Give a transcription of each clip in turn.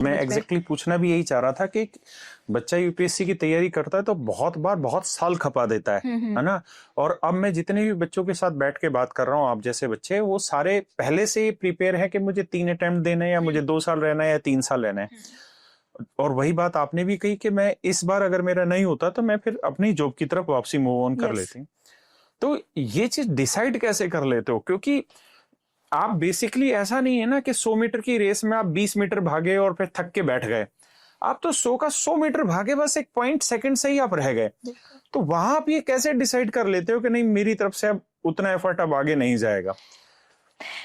मैं मुझ पे। एग्जैक्टली पूछना भी यही चाह रहा था कि बच्चा यूपीएससी की तैयारी करता है तो बहुत बार बहुत साल खपा देता है ना। और अब मैं जितने भी बच्चों के साथ बैठ के बात कर रहा हूँ, आप जैसे बच्चे, वो सारे पहले से ही प्रिपेयर है कि मुझे 3 अटेम्प्ट देने हैं, या मुझे 2 साल रहना है या 3 साल रहना है। और वही बात आपने भी कही कि मैं इस बार अगर मेरा नहीं होता तो मैं फिर अपनी जॉब की तरफ वापसी मूव ऑन कर यस। लेती। तो ये चीज डिसाइड कैसे कर लेते हो? क्योंकि आप बेसिकली ऐसा नहीं है ना कि 100 मीटर की रेस में आप 20 मीटर भागे और फिर थक के बैठ गए। आप तो 100 का 100 मीटर भागे, बस एक पॉइंट सेकंड से ही आप रह गए। तो वहां आप ये कैसे डिसाइड कर लेते हो कि नहीं, मेरी तरफ से अब उतना एफर्ट अब आगे नहीं जाएगा?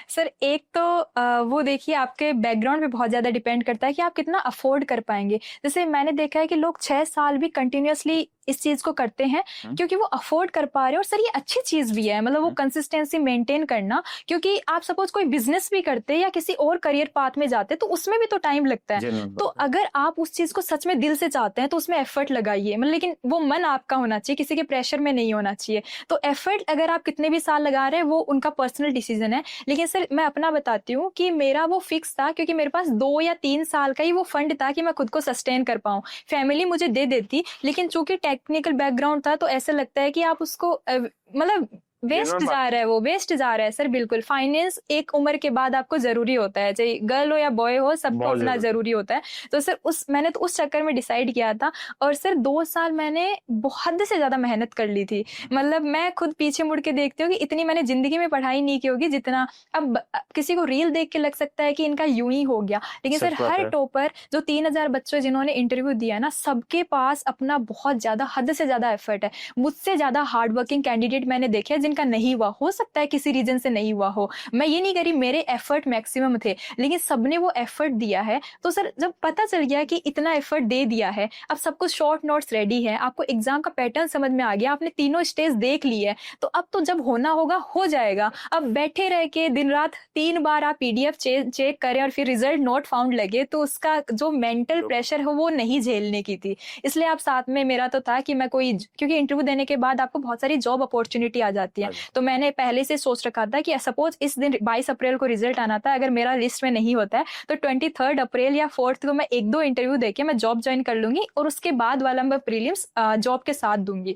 सर एक तो वो देखिए आपके बैकग्राउंड पे बहुत ज्यादा डिपेंड करता है कि आप कितना अफोर्ड कर पाएंगे। जैसे मैंने देखा है कि लोग 6 साल भी कंटिन्यूअसली इस चीज को करते हैं क्योंकि वो अफोर्ड कर पा रहे हैं। और सर ये अच्छी चीज भी है, मतलब वो कंसिस्टेंसी मेंटेन करना। क्योंकि आप सपोज कोई बिजनेस भी करते हैं या किसी और करियर पाथ में जाते हैं तो उसमें भी तो टाइम लगता है। तो अगर आप उस चीज को सच में दिल से चाहते हैं तो उसमें एफर्ट लगाइए, मतलब लेकिन वो मन आपका होना चाहिए, किसी के प्रेशर में नहीं होना चाहिए। तो एफर्ट अगर आप कितने भी साल लगा रहे हैं वो उनका पर्सनल डिसीजन है। लेकिन सर मैं अपना बताती हूँ कि मेरा वो फिक्स था, क्योंकि मेरे पास 2 या 3 साल का ही वो फंड था कि मैं खुद को सस्टेन कर पाऊँ। फैमिली मुझे दे देती, लेकिन चूंकि टेक्निकल बैकग्राउंड था तो ऐसा लगता है कि आप उसको मतलब वेस्ट जा रहा है, वो वेस्ट जा रहा है। सर बिल्कुल, फाइनेंस एक उम्र के बाद आपको जरूरी होता है, चाहे गर्ल हो या बॉय हो, सबको अपना जरूरी होता है। तो सर मैंने तो उस चक्कर में डिसाइड किया था। और सर 2 साल मैंने बहुत से ज्यादा मेहनत कर ली थी। मतलब मैं खुद पीछे मुड़ के देखती हूँ कि इतनी मैंने जिंदगी में पढ़ाई नहीं की होगी जितना अब किसी को रील देख के लग सकता है कि इनका यूं ही हो गया। लेकिन सर हर टॉपर जो 3000 बच्चों जिन्होंने इंटरव्यू दिया ना, सबके पास अपना बहुत ज्यादा, हद से ज्यादा एफर्ट है। मुझसे ज्यादा हार्ड वर्किंग कैंडिडेट मैंने देखे हैं जिनका नहीं हुआ, हो सकता है किसी रीजन से नहीं हुआ हो। मैं ये नहीं कह रही मेरे एफर्ट मैक्सिमम थे, लेकिन सबने वो एफर्ट दिया है। तो सर जब पता चल गया कि इतना एफर्ट दे दिया है, अब सब कुछ शॉर्ट नोट्स रेडी है, आपको एग्जाम का पैटर्न समझ में आ गया, आपने तीनों स्टेज देख ली है, तो अब तो जब होना होगा हो जाएगा। अब बैठे रह के दिन रात 3 बार आप पीडीएफ चेक करें और फिर रिजल्ट नोट फाउंड लगे, तो उसका जो मेंटल प्रेशर है वो नहीं झेलने की थी। इसलिए आप साथ में, मेरा तो था कि मैं कोई, क्योंकि इंटरव्यू देने के बाद आपको बहुत सारी जॉब अपॉर्चुनिटी आ जाती है। तो मैंने पहले से सोच रखा था कि सपोज इस दिन 22 अप्रैल को रिजल्ट आना था, अगर मेरा लिस्ट में नहीं होता है तो 23 अप्रैल या 4 को मैं 1-2 इंटरव्यू देके मैं जॉब ज्वाइन कर लूंगी, और उसके बाद वाला मैं प्रीलिम्स जॉब के साथ दूंगी।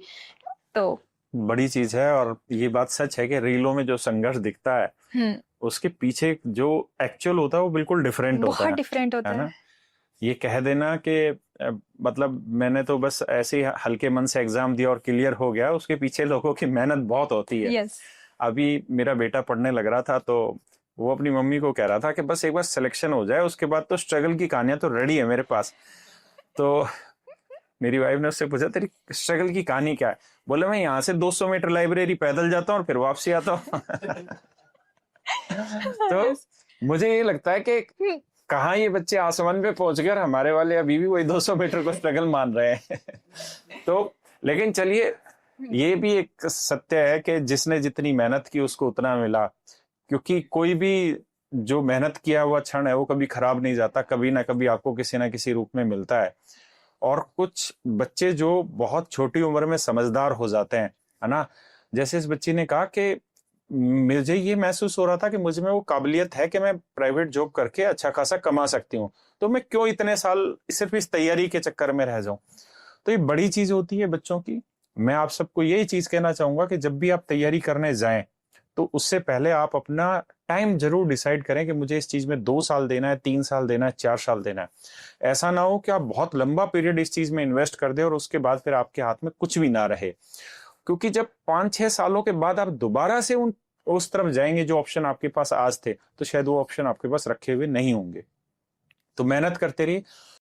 तो बड़ी चीज है। और ये बात सच है कि रीलों में जो संघर्ष दिखता है उसके पीछे जो एक्चुअल होता है वो बिल्कुल डिफरेंट होता है। बहुत डिफरेंट होता है। ये कह देना कि मतलब मैंने तो बस ऐसे ही हल्के मन से एग्जाम दिया और क्लियर हो गया, उसके पीछे लोगों की मेहनत बहुत होती है। yes. अभी मेरा बेटा पढ़ने लग रहा था तो वो अपनी मम्मी को कह रहा था कि बस एक बार सिलेक्शन हो जाए, उसके बाद तो स्ट्रगल की कहानियां तो रेडी है मेरे पास। तो मेरी वाइफ ने उससे पूछा, तेरी स्ट्रगल की कहानी क्या है? बोले, मैं यहाँ से 200 मीटर लाइब्रेरी पैदल जाता हूँ और फिर वापसी आता हूँ। तो मुझे ये लगता है कि कहाँ ये बच्चे आसमान पे पहुंच गए, हमारे वाले अभी भी वही 200 मीटर को स्ट्रगल मान रहे हैं। तो लेकिन चलिए, ये भी एक सत्य है कि जिसने जितनी मेहनत की उसको उतना मिला। क्योंकि कोई भी जो मेहनत किया हुआ क्षण है वो कभी खराब नहीं जाता, कभी ना कभी आपको किसी ना किसी रूप में मिलता है। और कुछ बच्चे जो बहुत छोटी उम्र में समझदार हो जाते हैं, है ना। जैसे इस बच्ची ने कहा कि मुझे ये महसूस हो रहा था कि मुझ में वो काबिलियत है कि मैं प्राइवेट जॉब करके अच्छा खासा कमा सकती हूँ, तो मैं क्यों इतने साल सिर्फ इस तैयारी के चक्कर में रह जाऊं। तो ये बड़ी चीज होती है बच्चों की। मैं आप सबको यही चीज कहना चाहूंगा कि जब भी आप तैयारी करने जाएं तो उससे पहले आप अपना टाइम जरूर डिसाइड करें कि मुझे इस चीज में 2 साल देना है, 3 साल देना है, 4 साल देना है। ऐसा ना हो कि आप बहुत लंबा पीरियड इस चीज में इन्वेस्ट कर दे और उसके बाद फिर आपके हाथ में कुछ भी ना रहे। क्योंकि जब 5-6 सालों के बाद आप दोबारा से उस तरफ जाएंगे जो ऑप्शन आपके पास आज थे, तो शायद वो ऑप्शन आपके पास रखे हुए नहीं होंगे। तो मेहनत करते रहिए।